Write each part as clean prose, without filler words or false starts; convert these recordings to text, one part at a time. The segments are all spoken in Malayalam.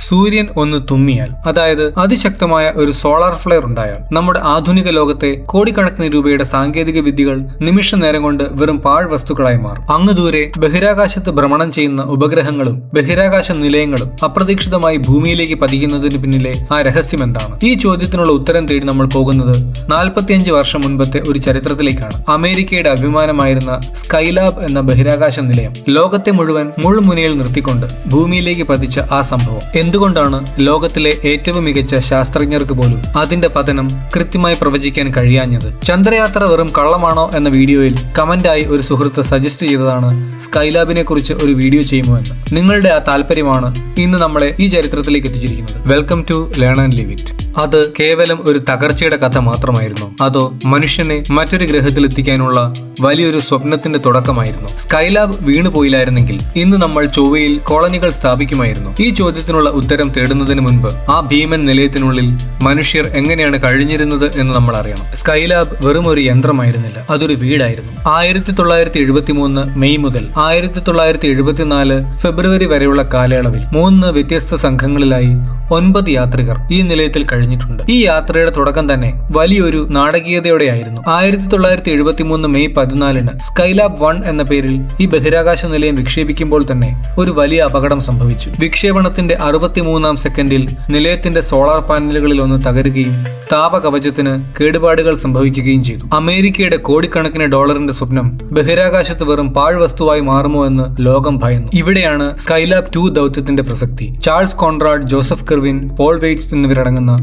സൂര്യൻ ഒന്ന് തുമ്മിയാൽ, അതായത് അതിശക്തമായ ഒരു സോളാർ ഫ്ലെയർ ഉണ്ടായാൽ, നമ്മുടെ ആധുനിക ലോകത്തെ കോടിക്കണക്കിന് രൂപയുടെ സാങ്കേതിക വിദ്യകൾ നിമിഷ നേരം കൊണ്ട് വെറും പാഴ് വസ്തുക്കളായി മാറും. അങ്ങ് ദൂരെ ബഹിരാകാശത്ത് ഭ്രമണം ചെയ്യുന്ന ഉപഗ്രഹങ്ങളും ബഹിരാകാശ നിലയങ്ങളും അപ്രതീക്ഷിതമായി ഭൂമിയിലേക്ക് പതിക്കുന്നതിന് പിന്നിലെ ആ രഹസ്യം എന്താണ്? ഈ ചോദ്യത്തിനുള്ള ഉത്തരം തേടി നമ്മൾ പോകുന്നത് 45 വർഷം മുൻപത്തെ ഒരു ചരിത്രത്തിലേക്കാണ്. അമേരിക്കയുടെ അഭിമാനമായിരുന്ന സ്കൈലാബ് എന്ന ബഹിരാകാശ നിലയം ലോകത്തെ മുഴുവൻ മുൾമുനയിൽ നിർത്തിക്കൊണ്ട് ഭൂമിയിലേക്ക് പതിച്ച ആ സംഭവം എന്തുകൊണ്ടാണ് ലോകത്തിലെ ഏറ്റവും മികച്ച ശാസ്ത്രജ്ഞർക്ക് പോലും അതിന്റെ പതനം കൃത്യമായി പ്രവചിക്കാൻ കഴിയാഞ്ഞത്? ചന്ദ്രയാത്ര വെറും കള്ളമാണോ എന്ന വീഡിയോയിൽ കമന്റായി ഒരു സുഹൃത്ത് സജസ്റ്റ് ചെയ്തതാണ് സ്കൈലാബിനെ കുറിച്ച് ഒരു വീഡിയോ ചെയ്യുമോ എന്ന്. നിങ്ങളുടെ ആ താല്പര്യമാണ് ഇന്ന് നമ്മളെ ഈ ചരിത്രത്തിലേക്ക് എത്തിച്ചിരിക്കുന്നത്. Welcome to learn and live it. അത് കേവലം ഒരു തകർച്ചയുടെ കഥ മാത്രമായിരുന്നു, അതോ മനുഷ്യനെ മറ്റൊരു ഗ്രഹത്തിൽ എത്തിക്കാനുള്ള വലിയൊരു സ്വപ്നത്തിന്റെ തുടക്കമായിരുന്നു? സ്കൈലാബ് വീണുപോയില്ലായിരുന്നെങ്കിൽ ഇന്ന് നമ്മൾ ചൊവ്വയിൽ കോളനികൾ സ്ഥാപിക്കുമായിരുന്നു. ഈ ചോദ്യത്തിനുള്ള ഉത്തരം തേടുന്നതിന് മുൻപ് ആ ഭീമൻ നിലയത്തിനുള്ളിൽ മനുഷ്യർ എങ്ങനെയാണ് കഴിഞ്ഞിരുന്നത് എന്ന് നമ്മൾ അറിയണം. സ്കൈലാബ് വെറും ഒരു യന്ത്രമായിരുന്നില്ല, അതൊരു വീടായിരുന്നു. 1973 മെയ് മുതൽ 1974 ഫെബ്രുവരി വരെയുള്ള കാലയളവിൽ 3 വ്യത്യസ്ത സംഘങ്ങളിലായി 9 യാത്രികർ ഈ നിലയത്തിൽ കഴിഞ്ഞിട്ടുണ്ട്. ഈ യാത്രയുടെ തുടക്കം തന്നെ വലിയൊരു നാടകീയതയോടെയായിരുന്നു. 1973 മെയ് 14 സ്കൈലാബ് 1 എന്ന പേരിൽ ഈ ബഹിരാകാശ നിലയം വിക്ഷേപിക്കുമ്പോൾ തന്നെ ഒരു വലിയ അപകടം സംഭവിച്ചു. വിക്ഷേപണത്തിന്റെ 63-ാം സെക്കൻഡിൽ നിലയത്തിന്റെ സോളാർ പാനലുകളിൽ ഒന്ന് തകരുകയും താപകവചത്തിന് കേടുപാടുകൾ സംഭവിക്കുകയും ചെയ്തു. അമേരിക്കയുടെ കോടിക്കണക്കിന് ഡോളറിന്റെ സ്വപ്നം ബഹിരാകാശത്ത് വെറും പാഴ്വസ്തുവായി മാറുമോ എന്ന് ലോകം ഭയന്നു. ഇവിടെയാണ് സ്കൈലാബ് 2 ദൗത്യത്തിന്റെ പ്രസക്തി. Charles Conrad, Joseph Kerwin, Paul Weitz എന്നിവരടങ്ങുന്ന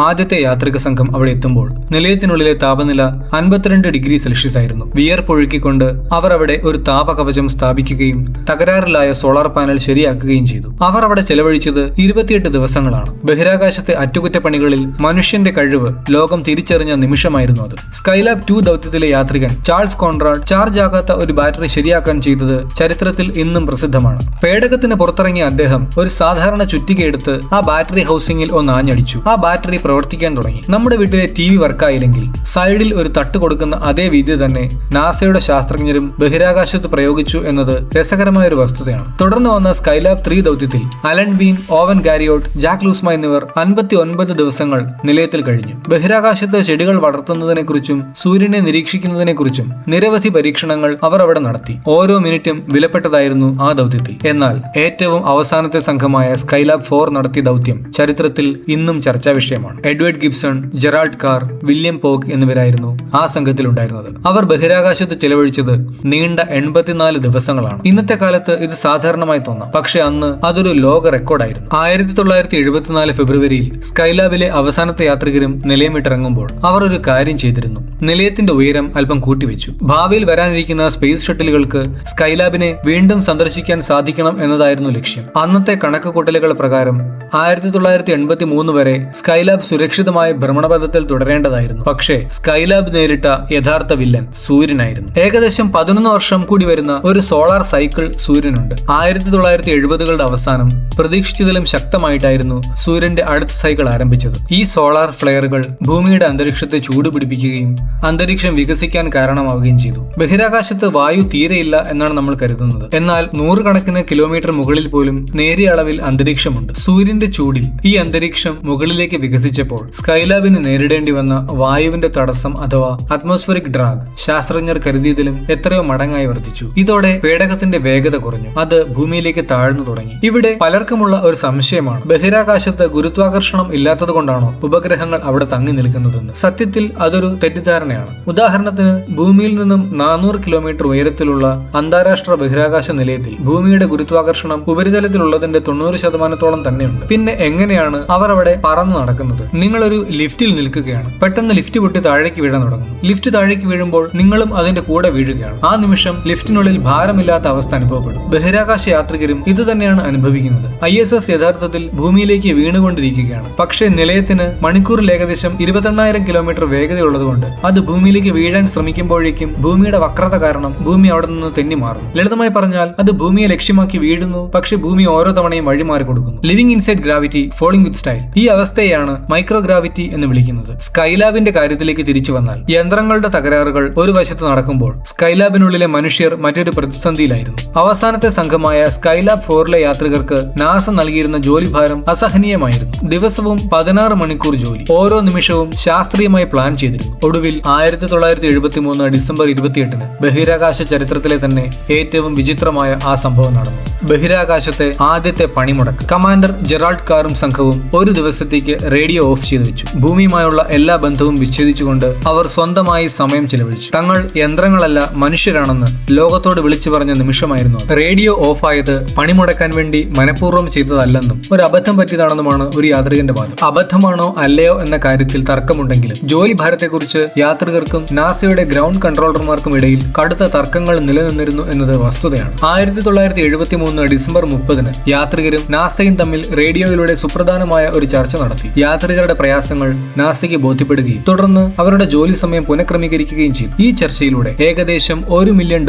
ആദ്യത്തെ യാത്രിക സംഘം അവിടെ എത്തുമ്പോൾ നിലയത്തിനുള്ളിലെ താപനില 52 ഡിഗ്രി സെൽഷ്യസ് ആയിരുന്നു. വിയർപ്പൊഴുക്കിക്കൊണ്ട് അവർ അവിടെ ഒരു താപകവചം സ്ഥാപിക്കുകയും തകരാറിലായ സോളാർ പാനൽ ശരിയാക്കുകയും ചെയ്തു. അവർ അവിടെ ചെലവഴിച്ചത് 28 ദിവസങ്ങളാണ്. ബഹിരാകാശത്തെ അറ്റകുറ്റപ്പണികളിൽ മനുഷ്യന്റെ കഴിവ് ലോകം തിരിച്ചറിഞ്ഞ നിമിഷമായിരുന്നു അത്. സ്കൈലാബ് 2 ദൗത്യത്തിലെ യാത്രികൻ ചാൾസ് കോൺറാഡ് ചാർജ് ആകാത്ത ഒരു ബാറ്ററി ശരിയാക്കാൻ ചെയ്തത് ചരിത്രത്തിൽ ഇന്നും പ്രസിദ്ധമാണ്. പേടകത്തിന് പുറത്തിറങ്ങിയ അദ്ദേഹം ഒരു സാധാരണ ചുറ്റികയെടുത്ത് ആ ബാറ്ററി ഹൗസിംഗിൽ ഒന്ന് ആഞ്ഞടിച്ചു. ആ ബാറ്ററി പ്രവർത്തിക്കാൻ തുടങ്ങി. നമ്മുടെ വീട്ടിലെ TV വർക്കായില്ലെങ്കിൽ സൈഡിൽ ഒരു തട്ട് കൊടുക്കുന്ന അതേ വിദ്യ തന്നെ നാസയുടെ ശാസ്ത്രജ്ഞരും ബഹിരാകാശത്ത് പ്രയോഗിച്ചു എന്നത് രസകരമായ ഒരു വസ്തുതയാണ്. തുടർന്ന് വന്ന സ്കൈലാബ് 3 ദൗത്യത്തിൽ അലൻ ബീൻ, ഓവൻ ഗാരിയോട്ട്, ജാക്ക് ലൂസ്മ എന്നിവർ 59 ദിവസങ്ങൾ നിലയത്തിൽ കഴിഞ്ഞു. ബഹിരാകാശത്ത് ചെടികൾ വളർത്തുന്നതിനെ കുറിച്ചും സൂര്യനെ നിരീക്ഷിക്കുന്നതിനെ കുറിച്ചും നിരവധി പരീക്ഷണങ്ങൾ അവർ അവിടെ നടത്തി. ഓരോ മിനിറ്റും വിലപ്പെട്ടതായിരുന്നു ആ ദൗത്യത്തിൽ. എന്നാൽ ഏറ്റവും അവസാനത്തെ സംഘമായ സ്കൈലാബ് 4 നടത്തിയ ദൗത്യം ചരിത്രത്തിൽ ഇന്നും ചർച്ചാ വിഷയമാണ്. Edward Gibson, Gerald Carr, William Pogue എന്നിവരായിരുന്നു ആ സംഘത്തിൽ ഉണ്ടായിരുന്നത്. അവർ ബഹിരാകാശത്ത് ചെലവഴിച്ചത് നീണ്ട 84 ദിവസങ്ങളാണ്. ഇന്നത്തെ കാലത്ത് ഇത് സാധാരണമായി തോന്നാം, പക്ഷെ അന്ന് അതൊരു ലോക റെക്കോർഡായിരുന്നു. 1974 ഫെബ്രുവരിയിൽ സ്കൈലാബിലെ അവസാനത്തെ യാത്രികരും നിലയം വിട്ടിറങ്ങുമ്പോൾ അവർ ഒരു കാര്യം ചെയ്തിരുന്നു. നിലയത്തിന്റെ ഉയരം അല്പം കൂട്ടിവെച്ചു. ഭാവിയിൽ വരാനിരിക്കുന്ന സ്പേസ് ഷട്ടിലുകൾക്ക് സ്കൈലാബിനെ വീണ്ടും സന്ദർശിക്കാൻ സാധിക്കണം എന്നതായിരുന്നു ലക്ഷ്യം. അന്നത്തെ കണക്കുകൂട്ടലുകൾ പ്രകാരം 1983 വരെ സ്കൈലാബ് സുരക്ഷിതമായ ഭ്രമണപഥത്തിൽ തുടരേണ്ടതായിരുന്നു. പക്ഷേ സ്കൈലാബ് നേരിട്ട യഥാർത്ഥ വില്ലൻ സൂര്യനായിരുന്നു. ഏകദേശം 11 വർഷം കൂടി വരുന്ന ഒരു സോളാർ സൈക്കിൾ സൂര്യനുണ്ട്. 1970കളുടെ അവസാനം പ്രതീക്ഷിച്ചതിലും ശക്തമായിട്ടായിരുന്നു സൂര്യന്റെ അടുത്ത സൈക്കിൾ ആരംഭിച്ചത്. ഈ സോളാർ ഫ്ലെയറുകൾ ഭൂമിയുടെ അന്തരീക്ഷത്തെ ചൂടുപിടിപ്പിക്കുകയും അന്തരീക്ഷം വികസിക്കാൻ കാരണമാവുകയും ചെയ്തു. ബഹിരാകാശത്ത് വായു തീരെയില്ല എന്നാണ് നമ്മൾ കരുതുന്നത്. എന്നാൽ 100 കണക്കിന് കിലോമീറ്റർ മുകളിൽ പോലും നേരിയ അളവിൽ അന്തരീക്ഷമുണ്ട്. സൂര്യന്റെ ചൂടിൽ ഈ അന്തരീക്ഷം മുകളിലേക്ക് വികസിച്ചപ്പോൾ സ്കൈലാബിന് നേരിടേണ്ടി വന്ന വായുവിന്റെ തടസ്സം അഥവാ അറ്റ്മോസ്ഫിയറിക് ഡ്രാഗ് ശാസ്ത്രജ്ഞർ കരുതിയതിലും എത്രയോ മടങ്ങായി വർദ്ധിച്ചു. ഇതോടെ പേടകത്തിന്റെ വേഗത കുറഞ്ഞു. അത് ഭൂമിയിലേക്ക് താഴ്ന്നു തുടങ്ങി. ഇവിടെ പലർക്കുമുള്ള ഒരു സംശയമാണ്, ബഹിരാകാശത്ത് ഗുരുത്വാകർഷണം ഇല്ലാത്തതുകൊണ്ടാണോ ഉപഗ്രഹങ്ങൾ അവിടെ തങ്ങി നിൽക്കുന്നതെന്ന്. സത്യത്തിൽ അതൊരു തെറ്റിദ്ധാരണയാണ്. ഉദാഹരണത്തിന് ഭൂമിയിൽ നിന്നും 400 കിലോമീറ്റർ ഉയരത്തിലുള്ള അന്താരാഷ്ട്ര ബഹിരാകാശ നിലയത്തിൽ ഭൂമിയുടെ ഗുരുത്വാകർഷണം ഉപരിതലത്തിലുള്ളതിന്റെ 90% തന്നെയുണ്ട്. പിന്നെ എങ്ങനെയാണ് അവർ അവിടെ പറന്നു നടക്കുന്നത്? നിങ്ങളൊരു ലിഫ്റ്റിൽ നിൽക്കുകയാണ്. പെട്ടെന്ന് ലിഫ്റ്റ് പൊട്ടി താഴേക്ക് വീഴാൻ തുടങ്ങുന്നു. ലിഫ്റ്റ് താഴേക്ക് വീഴുമ്പോൾ നിങ്ങളും അതിന്റെ കൂടെ വീഴുകയാണ്. ആ നിമിഷം ലിഫ്റ്റിനുള്ളിൽ ഭാരമില്ലാത്ത അവസ്ഥ അനുഭവപ്പെടും. ബഹിരാകാശ യാത്രികരും ഇത് തന്നെയാണ് അനുഭവിക്കുന്നത്. ISS യഥാർത്ഥത്തിൽ ഭൂമിയിലേക്ക് വീണുകൊണ്ടിരിക്കുകയാണ്. പക്ഷേ നിലയത്തിന് മണിക്കൂറിൽ ഏകദേശം 28,000 കിലോമീറ്റർ വേഗതയുള്ളതുകൊണ്ട് അത് ഭൂമിയിലേക്ക് വീഴാൻ ശ്രമിക്കുമ്പോഴേക്കും ഭൂമിയുടെ വക്രത കാരണം ഭൂമി അവിടെ നിന്ന് തെന്നി മാറുന്നു. ലളിതമായി പറഞ്ഞാൽ അത് ഭൂമിയെ ലക്ഷ്യമാക്കി വീഴുന്നു, പക്ഷെ ഭൂമി ഓരോ തവണയും വഴിമാറി കൊടുക്കുന്നു. ലിവിംഗ് ഇൻസൈഡ് ഗ്രാവിറ്റി, ഫോളിംഗ് വിത്ത് സ്റ്റൈൽ. ഈ അവസ്ഥയാണ് മൈക്രോഗ്രാവിറ്റി എന്ന് വിളിക്കുന്നത്. സ്കൈലാബിന്റെ കാര്യത്തിലേക്ക് തിരിച്ചു വന്നാൽ യന്ത്രങ്ങളുടെ തകരാറുകൾ ഒരു വശത്ത് നടക്കുമ്പോൾ സ്കൈലാബിനുള്ളിലെ മനുഷ്യർ മറ്റൊരു പ്രതിസന്ധിയിലായിരുന്നു. അവസാനത്തെ സംഘമായ സ്കൈലാബ് 4ലെ യാത്രികർക്ക് നാസ നൽകിയിരുന്ന ജോലിഭാരം അസഹനീയമായിരുന്നു. ദിവസവും 16 മണിക്കൂർ ജോലി, ഓരോ നിമിഷവും ശാസ്ത്രീയമായി പ്ലാൻ ചെയ്തിരുന്നു. ഒടുവിൽ 1973 ഡിസംബർ 28-ന് ബഹിരാകാശ ചരിത്രത്തിലെ തന്നെ ഏറ്റവും വിചിത്രമായ ആ സംഭവം നടന്നു. ബഹിരാകാശത്തെ ആദ്യത്തെ പണിമുടക്ക്. കമാൻഡർ ജെറാൾഡ് കാറും സംഘവും ഒരു ദിവസത്തേക്ക് റേഡിയോ ഓഫ് ചെയ്തു വെച്ചു. ഭൂമിയുമായുള്ള എല്ലാ ബന്ധവും വിച്ഛേദിച്ചുകൊണ്ട് അവർ സ്വന്തമായി സമയം ചെലവഴിച്ചു. തങ്ങൾ യന്ത്രങ്ങളല്ല മനുഷ്യരാണെന്ന് ലോകത്തോട് വിളിച്ചു പറഞ്ഞ നിമിഷമായിരുന്നു അത്. റേഡിയോ ഓഫായത് പണിമുടക്കാൻ വേണ്ടി മനഃപൂർവ്വം ചെയ്തതല്ലെന്നും ഒരു അബദ്ധം പറ്റിയതാണെന്നുമാണ് ഒരു യാത്രികന്റെ വാദം. അബദ്ധമാണോ അല്ലയോ എന്ന കാര്യത്തിൽ തർക്കമുണ്ടെങ്കിലും ജോലി ഭാരത്തെക്കുറിച്ച് യാത്രികർക്കും നാസയുടെ ഗ്രൗണ്ട് കൺട്രോളർമാർക്കും ഇടയിൽ കടുത്ത തർക്കങ്ങൾ നിലനിന്നിരുന്നു എന്നത് വസ്തുതയാണ്. 1973 ഡിസംബർ 30-ന് യാത്രികരും നാസയും തമ്മിൽ റേഡിയോയിലൂടെ സുപ്രധാനമായ ഒരു ചർച്ച നടത്തി. യാത്രികരുടെ പ്രയാസങ്ങൾ നാസയ്ക്ക് ബോധ്യപ്പെടുകയും തുടർന്ന് അവരുടെ ജോലി സമയം പുനഃക്രമീകരിക്കുകയും ചെയ്തു. ഈ ചർച്ചയിലൂടെ ഏകദേശം $1 മില്യൺ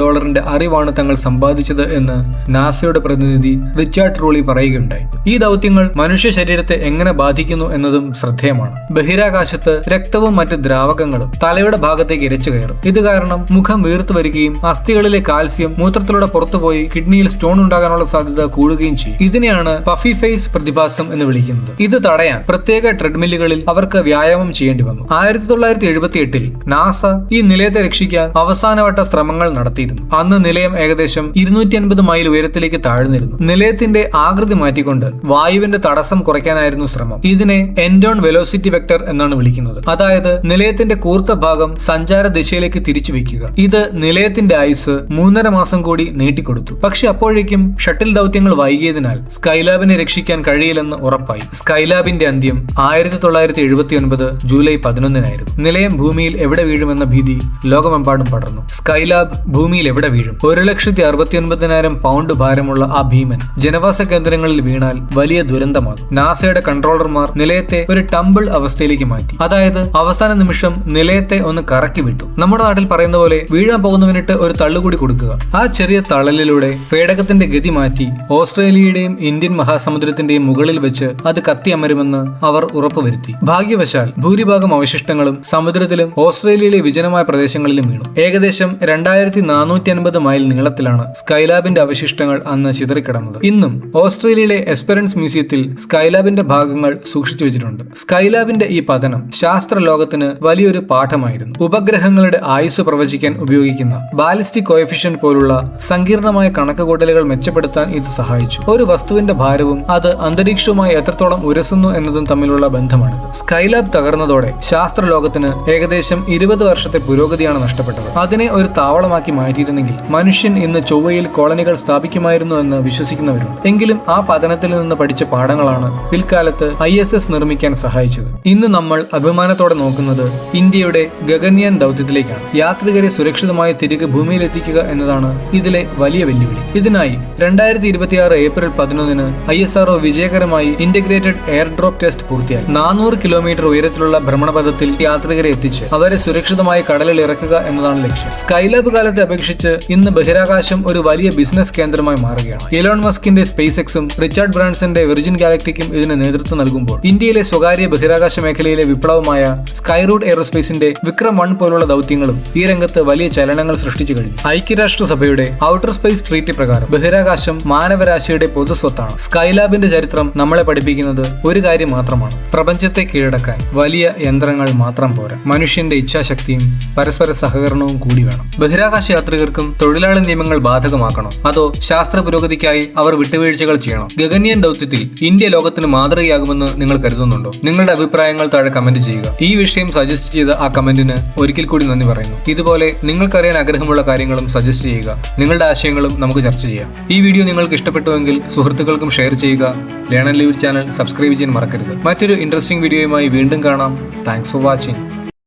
അറിവാണ് തങ്ങൾ സമ്പാദിച്ചത് എന്ന് നാസയുടെ പ്രതിനിധി റിച്ചാർഡ് ട്രൂളി പറയുകയുണ്ടായി. ഈ ദൗത്യങ്ങൾ മനുഷ്യ ശരീരത്തെ എങ്ങനെ ബാധിക്കുന്നു എന്നതും ശ്രദ്ധേയമാണ്. ബഹിരാകാശത്ത് രക്തവും മറ്റ് ദ്രാവകങ്ങളും തലയുടെ ഭാഗത്തേക്ക് ഇരച്ചു കയറും. ഇത് കാരണം മുഖം വീർത്തു വരികയും അസ്ഥികളിലെ കാൽസ്യം മൂത്രത്തിലൂടെ പുറത്തുപോയി കിഡ്നിയിൽ സ്റ്റോൺ ഉണ്ടാകാനുള്ള സാധ്യത കൂടുകയും ചെയ്യും. ഇതിനെയാണ് പഫി ഫേസ് പ്രതിഭാസം എന്ന് വിളിക്കുന്നത്. ഇത് തടയാൻ പ്രത്യേക ട്രെഡ്മില്ലുകളിൽ അവർക്ക് വ്യായാമം ചെയ്യേണ്ടി വന്നു. 1978-ൽ നാസ ഈ നിലയത്തെ രക്ഷിക്കാൻ അവസാനവട്ട ശ്രമങ്ങൾ നടത്തിയിരുന്നു. അന്ന് നിലയം ഏകദേശം 250 മൈൽ ഉയരത്തിലേക്ക് താഴ്ന്നിരുന്നു. നിലയത്തിന്റെ ആകൃതി മാറ്റിക്കൊണ്ട് വായുവിന്റെ തടസ്സം കുറയ്ക്കാനായിരുന്നു ശ്രമം. ഇതിനെ എൻഡോൺ വെലോസിറ്റി വെക്ടർ എന്നാണ് വിളിക്കുന്നത്. അതായത് നിലയത്തിന്റെ കൂർത്ത ഭാഗം സഞ്ചാര ദിശയിലേക്ക് തിരിച്ചു വെക്കുക. ഇത് നിലയത്തിന്റെ ആയുസ് 3.5 മാസം കൂടി നീട്ടിക്കൊടുത്തു. പക്ഷെ അപ്പോഴേക്കും ഷട്ടിൽ ദൗത്യങ്ങൾ വൈകിയതിനാൽ സ്കൈലാബിനെ രക്ഷിക്കാൻ കഴിയില്ലെന്ന് ഉറപ്പായി. സ്കൈലാബിന്റെ അന്ത്യം 1979 ജൂലൈ 11-നായിരുന്നു. നിലയം ഭൂമിയിൽ എവിടെ വീഴുമെന്ന ഭീതി ലോകമെമ്പാടും പടർന്നു. സ്കൈലാബ് ഭൂമിയിൽ എവിടെ വീഴും? 1,69,000 പൗണ്ട് ഭാരമുള്ള ആ ഭീമൻ ജനവാസ കേന്ദ്രങ്ങളിൽ വീണാൽ വലിയ ദുരന്തമാകും. നാസയുടെ കൺട്രോളർമാർ നിലയത്തെ ഒരു ടംബിൾ അവസ്ഥയിലേക്ക് മാറ്റി. അതായത് അവസാന നിമിഷം നിലയത്തെ ഒന്ന് കറക്കി വിട്ടു. നമ്മുടെ നാട്ടിൽ പറയുന്ന പോലെ വീഴാൻ പോകുന്നവനിട്ട് ഒരു തള്ളുകൂടി കൊടുക്കുക. ആ ചെറിയ തള്ളലിലൂടെ പേടകത്തിന്റെ ഗതി മാറ്റി ഓസ്ട്രേലിയയുടെയും ഇന്ത്യൻ മഹാസമുദ്രത്തിന്റെയും മുകളിൽ വെച്ച് അത് കത്തിയമരുമെന്ന് അവർ ഉറപ്പുവരുത്തി. ഭാഗ്യവശാൽ ഭൂരിഭാഗം അവശിഷ്ടങ്ങളും സമുദ്രത്തിലും ഓസ്ട്രേലിയയിലെ വിജനമായ പ്രദേശങ്ങളിലും വീണു. ഏകദേശം 2450 മൈൽ നീളത്തിലാണ് സ്കൈലാബിന്റെ അവശിഷ്ടങ്ങൾ അന്ന് ചിതറിക്കിടന്നത്. ഇന്നും ഓസ്ട്രേലിയയിലെ എസ്പെറൻസ് മ്യൂസിയത്തിൽ സ്കൈലാബിന്റെ ഭാഗങ്ങൾ സൂക്ഷിച്ചു വെച്ചിട്ടുണ്ട്. സ്കൈലാബിന്റെ ഈ പതനം ശാസ്ത്ര ലോകത്തിന് വലിയൊരു പാഠമായിരുന്നു. ഉപഗ്രഹങ്ങളുടെ ആയുസ് പ്രവചിക്കാൻ ഉപയോഗിക്കുന്ന ബാലിസ്റ്റിക് കോഎഫിഷ്യന്റ് പോലുള്ള സങ്കീർണമായ കണക്കുകൂട്ടലുകൾ മെച്ചപ്പെടുത്താൻ ഇത് സഹായിച്ചു. ഒരു വസ്തുവിന്റെ ഭാരവും അത് അന്തരീക്ഷവുമായി എത്രത്തോളം ഉരസുന്നു എന്നതും തമ്മിലുള്ള ബന്ധമാണിത്. സ്കൈലാബ് തകർന്നതോടെ ശാസ്ത്ര ലോകത്തിന് ഏകദേശം 20 വർഷത്തെ പുരോഗതിയാണ് നഷ്ടപ്പെട്ടത്. അതിനെ ഒരു താവളമാക്കി മാറ്റിയിരുന്നെങ്കിൽ മനുഷ്യൻ ഇന്ന് ചൊവ്വയിൽ കോളനികൾ സ്ഥാപിക്കുമായിരുന്നു എന്ന് വിശ്വസിക്കുന്നവരുണ്ട്. എങ്കിലും ആ പതനത്തിൽ നിന്ന് പഠിച്ച പാഠങ്ങളാണ് പിൽക്കാലത്ത് ISS നിർമ്മിക്കാൻ സഹായിച്ചത്. ഇന്ന് നമ്മൾ അഭിമാനത്തോടെ നോക്കുന്നത് ഇന്ത്യയുടെ ഗഗൻയാൻ ദൗത്യത്തിലേക്കാണ്. യാത്രികരെ സുരക്ഷിതമായി തിരികെ ഭൂമിയിലെത്തിക്കുക എന്നതാണ് ഇതിലെ വലിയ വെല്ലുവിളി. ഇതിനായി 2026 ഏപ്രിൽ 11-ന് ISRO വിജയകരമായി ഇന്റഗ്രേറ്റഡ് എയർ ഡ്രോപ്പ് ടെസ്റ്റ് പൂർത്തിയായി. 400 കിലോമീറ്റർ ഉയരത്തിലുള്ള ഭ്രമണപഥത്തിൽ യാത്രികരെ എത്തിച്ച് അവരെ സുരക്ഷിതമായി കടലിൽ ഇറക്കുക എന്നതാണ് ലക്ഷ്യം. സ്കൈലാബ് കാലത്തെ അപേക്ഷിച്ച് ഇന്ന് ബഹിരാകാശം ഒരു വലിയ ബിസിനസ് കേന്ദ്രമായി മാറുകയാണ്. എലോൺ മസ്കിന്റെ സ്പേസ് എക്സും റിച്ചാർഡ് ബ്രാൻസന്റെ വിർജിൻ ഗാലക്റ്റിക്കും ഇതിന് നേതൃത്വം നൽകുമ്പോൾ ഇന്ത്യയിലെ സ്വകാര്യ ബഹിരാകാശ മേഖലയിലെ വിപ്ലവമായ സ്കൈറൂട്ട് എയറോസ്പേസിന്റെ വിക്രം 1 പോലുള്ള ദൗത്യങ്ങളും ഈ രംഗത്ത് വലിയ ചലനങ്ങൾ സൃഷ്ടിച്ചു കഴിഞ്ഞു. ഐക്യരാഷ്ട്രസഭയുടെ ഔട്ടർ സ്പേസ് ട്രീറ്റി പ്രകാരം ബഹിരാകാശം മാനവരാശിയുടെ പൊതുസ്വത്താണ്. സ്കൈലാബിന്റെ ചരിത്രം നമ്മളെ പഠിപ്പിക്കുന്നത് ഒരു കാര്യം മാത്രമാണ്: പ്രപഞ്ചത്തെ കീഴടക്കാൻ വലിയ യന്ത്രങ്ങൾ മാത്രം പോരാ, മനുഷ്യന്റെ ഇച്ഛാശക്തിയും പരസ്പര സഹകരണവും കൂടി വേണം. ബഹിരാകാശ യാത്രികർക്കും തൊഴിലാളി നിയമങ്ങൾ ബാധകമാക്കണോ, അതോ ശാസ്ത്ര പുരോഗതിക്കായി അവർ വിട്ടുവീഴ്ചകൾ ചെയ്യണോ? ഗഗൻയാൻ ദൗത്യത്തിൽ ഇന്ത്യ ലോകത്തിന് മാതൃകയാകുമെന്ന് നിങ്ങൾ കരുതുന്നുണ്ടോ? നിങ്ങളുടെ അഭിപ്രായങ്ങൾ താഴെ കമന്റ് ചെയ്യുക. ഈ വിഷയം സജസ്റ്റ് ചെയ്ത ആ കമന്റിന് ഒരിക്കൽ കൂടി നന്ദി പറയുന്നു. ഇതുപോലെ നിങ്ങൾക്കറിയാൻ ആഗ്രഹമുള്ള കാര്യങ്ങളും സജസ്റ്റ് ചെയ്യുക. നിങ്ങളുടെ ആശയങ്ങളും നമുക്ക് ചർച്ച ചെയ്യാം. ഈ വീഡിയോ നിങ്ങൾക്ക് ഇഷ്ടപ്പെട്ടുവെങ്കിൽ സുഹൃത്തുക്കൾക്കും ഷെയർ ചെയ്യുക. Learn and live channel subscribe ചെയ്യാൻ മറക്കരുത്. മറ്റൊരു ഇൻട്രസ്റ്റിംഗ് വീഡിയോയുമായി വീണ്ടും കാണാം. Thanks for watching.